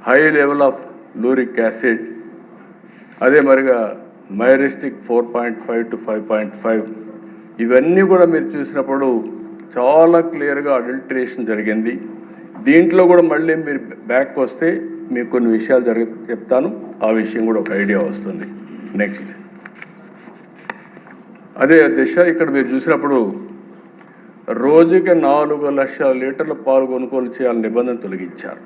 High level of లూరిక్ acid, అదే మరిగా మైరిస్టిక్ 4.5 to 5.5, ఇవన్నీ కూడా మీరు చూసినప్పుడు చాలా క్లియర్గా అడల్టరేషన్ జరిగింది. దీంట్లో కూడా మళ్ళీ మీరు బ్యాక్ వస్తే మీకు కొన్ని విషయాలు చెప్తాను, ఆ విషయం కూడా ఒక ఐడియా వస్తుంది. నెక్స్ట్, అదే దిశ ఇక్కడ మీరు చూసినప్పుడు రోజుకి 4 లక్షల లీటర్ల పాలు కొనుగోలు చేయాలని నిబంధన తొలగించారు.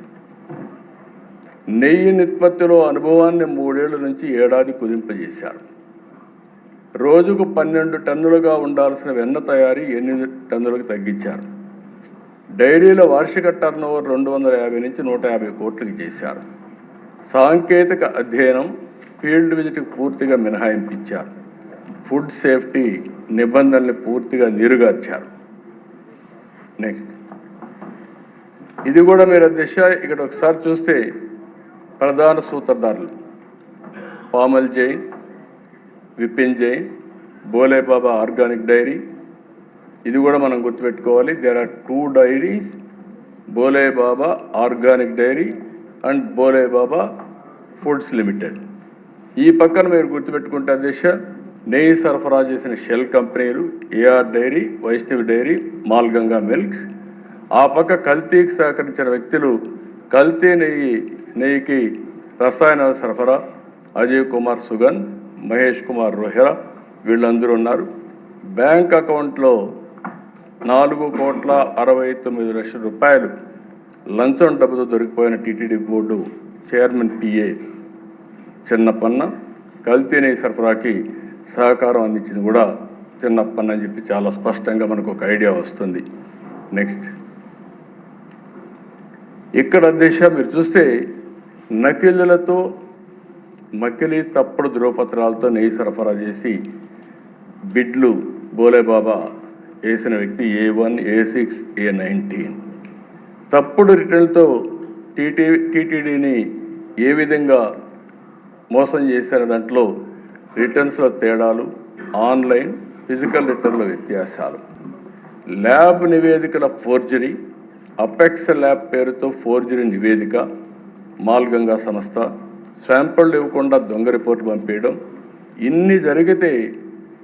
నెయ్యి నిష్పత్తిలో అనుభవాన్ని 3 ఏళ్ల నుంచి ఏడాది కుదింపజేశారు. రోజుకు 12 టన్నులుగా ఉండాల్సిన వెన్న తయారీ 8 టన్నులకు తగ్గించారు. డైరీల వార్షిక టర్నోవర్ 250 నుంచి 150 కోట్లకి చేశారు. సాంకేతిక అధ్యయనం, ఫీల్డ్ విజిట్కి పూర్తిగా మినహాయింపించారు. ఫుడ్ సేఫ్టీ నిబంధనల్ని పూర్తిగా నీరుగార్చారు. నెక్స్ట్, ఇది కూడా మీరు దిశ ఇక్కడ ఒకసారి చూస్తే ప్రధాన సూత్రధారులు పామల్ జైన్, విపిన్ జైన్, బోలే బాబా ఆర్గానిక్ డైరీ. ఇది కూడా మనం గుర్తుపెట్టుకోవాలి. There are 2 dairies, Bole Baba organic dairy and Bole Baba foods limited. ఈ పక్కన మీరు గుర్తుపెట్టుకుంటే దిశ నెయ్యి సరఫరా చేసిన షెల్ కంపెనీలు AR dairy, Vaishnavi dairy, మాల్గంగా milks. ఆ పక్క కల్తీకి సహకరించిన వ్యక్తులు కల్తీ నెయ్యికి రసాయనాల సరఫరా అజయ్ కుమార్ సుగన్, మహేష్ కుమార్ రోహెరా, వీళ్ళందరూ ఉన్నారు. బ్యాంక్ అకౌంట్లో 4,69 రూపాయలు లంచం డబ్బుతో దొరికిపోయిన TTD board chairman PA Chinnappanna కల్తీ నెయ్యి సరఫరాకి సహకారం అందించింది కూడా చిన్నప్పన్న అని చెప్పి చాలా స్పష్టంగా మనకు ఒక ఐడియా వస్తుంది. నెక్స్ట్, ఇక్కడ దిశ మీరు చూస్తే నకిలీలతో మకిలీ తప్పుడు ధ్రువపత్రాలతో నెయ్యి సరఫరా చేసి బిడ్లు బోలేబాబా వేసిన వ్యక్తి A1, A6, A19. తప్పుడు రిటర్న్లతో టీటీడీని ఏ విధంగా మోసం చేశారు, దాంట్లో రిటర్న్స్లో తేడాలు, ఆన్లైన్ ఫిజికల్ రిటర్న్ల వ్యత్యాసాలు, ల్యాబ్ నివేదికల ఫోర్జరీ, అపెక్స్ ల్యాబ్ పేరుతో ఫోర్జరీ నివేదిక, మాల్గంగా సంస్థ శాంపుల్ ఇవ్వకుండా దొంగ రిపోర్టు పంపించడం. ఇన్ని జరిగితే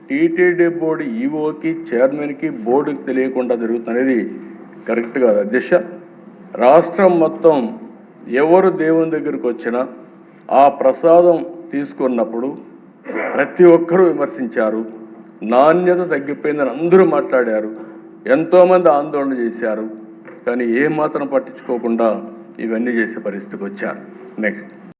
టీటీడీ బోర్డు ఈఓకి, చైర్మన్కి, బోర్డుకి తెలియకుండా జరుగుతున్నది కరెక్ట్ కాదు అధ్యక్ష. రాష్ట్రం మొత్తం ఎవరు దేవుని దగ్గరికి వచ్చినా ఆ ప్రసాదం తీసుకున్నప్పుడు ప్రతి ఒక్కరూ విమర్శించారు. నాణ్యత తగ్గిపోయిందని అందరూ మాట్లాడారు, ఎంతోమంది ఆందోళన చేశారు. కానీ ఏమాత్రం పట్టించుకోకుండా ఇవన్నీ చేసే పరిస్థితికి వచ్చారు. నెక్స్ట్,